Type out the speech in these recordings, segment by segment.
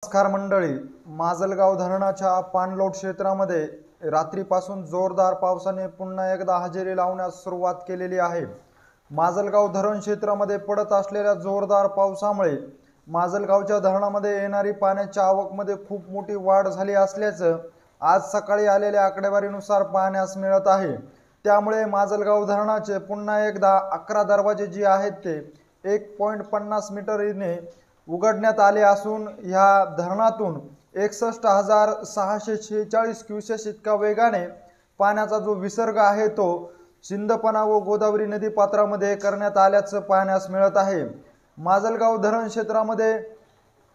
नमस्कार मंडळी, माजलगाव धरणाच्या पाणलोट क्षेत्रामध्ये रात्रीपासून जोरदार पावसाने पुन्हा एकदा हजेरी लावण्यास सुरुवात केलेली आहे। माजलगाव धरण क्षेत्रामध्ये पडत असलेल्या जोरदार पावसामुळे माजलगावच्या धरणामध्ये येणारी पाण्याच्या आवकमध्ये खूप मोठी वाढ झाली असल्याचं आज सकाळी आलेल्या आकडेवारीनुसार पाहण्यास मिळत आहे। त्यामुळे माजलगाव धरणाचे पुन्हा एकदा 11 दरवाजे जे आहेत ते 1.50 मीटरने उघडण्यात आले असून या धरणातून 61,646 क्युसेस इतका वेगाने पाण्याचा जो विसर्ग आहे तो सिंदफणा व गोदावरी नदी पात्रामध्ये करण्यात आल्याचं पाहण्यास मिळत आहे। माजलगाव धरण क्षेत्रामध्ये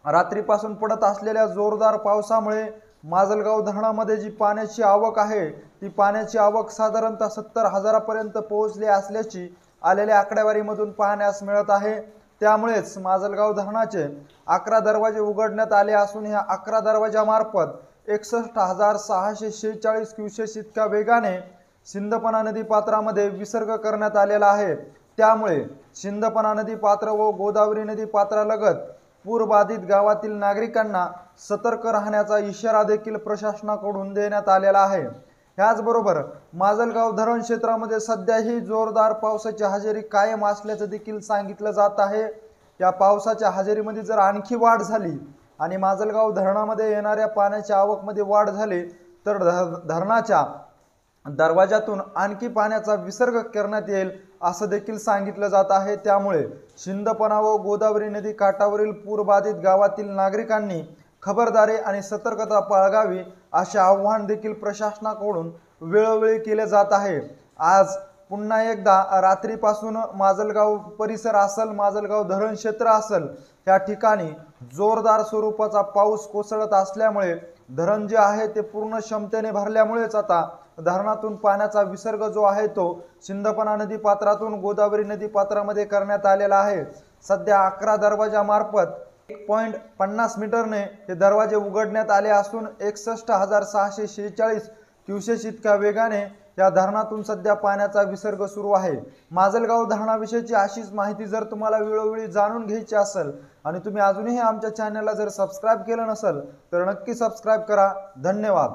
रात्रीपासून पडत असलेल्या जोरदार पावसामुळे माजलगाव धरणामध्ये जी पाण्याची आवक आहे ती पाण्याची आवक साधारणतः 70,000 पर्यंत पोहोचली असल्याची आलेल्या आकडेवारीमधून पाहण्यास मिळत आहे। त्यामुळेच माजलगाव धरणाचे 11 दरवाजे उघडण्यात आले असून या 11 दरवाजामार्फत 61,646 क्युसेस इतक्या वेगाने सिंदफणा नदी पात्रामध्ये विसर्ग करण्यात आलेला आहे। त्यामुळे सिंदफणा नदी पात्र व गोदावरी नदी पात्रालगत पूरबाधित गावातील नागरिकांना सतर्क राहण्याचा इशारा देखील प्रशासनाकडून देण्यात आलेला आहे। याचबरोबर माजलगाव धरण क्षेत्रामध्ये सध्याही जोरदार पावसाची हजेरी कायम असल्याचं देखील सांगितलं जात आहे। या पावसाच्या हजेरीमध्ये जर आणखी वाढ झाली आणि माजलगाव धरणामध्ये येणाऱ्या पाण्याच्या आवकमध्ये वाढ झाली तर धरणाच्या दरवाजातून आणखी पाण्याचा विसर्ग करण्यात येईल असं देखील सांगितलं जात आहे। त्यामुळे सिंदफणा व गोदावरी नदी काठावरील पूरबाधित गावातील नागरिकांनी खबरदारी आणि सतर्कता बाळगावी असे आवाहन देखील प्रशासनाकडून वेळोवेळी केले जात आहे। आज पुन्हा एकदा रात्रीपासून माजलगाव परिसर असेल, माजलगाव धरण क्षेत्र असेल या ठिकाणी जोरदार स्वरूपाचा पाऊस कोसळत असल्यामुळे धरण जे आहे ते पूर्ण क्षमतेने भरल्यामुळेच आता धरणातून पाण्याचा विसर्ग जो आहे तो सिंदफणा नदी पात्रातून गोदावरी नदी पात्रामध्ये करण्यात आलेला आहे। सध्या 11 दरवाजामार्फत 1.50 मीटरने हे दरवाजे उघडण्यात आले असून 61,646 क्युसेस इतक्या वेगाने या धरणातून सध्या पाण्याचा विसर्ग सुरू आहे। माजलगाव धरणाविषयीची अशीच माहिती जर तुम्हाला वेळोवेळी जाणून घ्यायची असेल आणि तुम्ही अजूनही आमच्या चॅनलला जर सबस्क्राइब केलं नसेल तर नक्की सबस्क्राइब करा। धन्यवाद।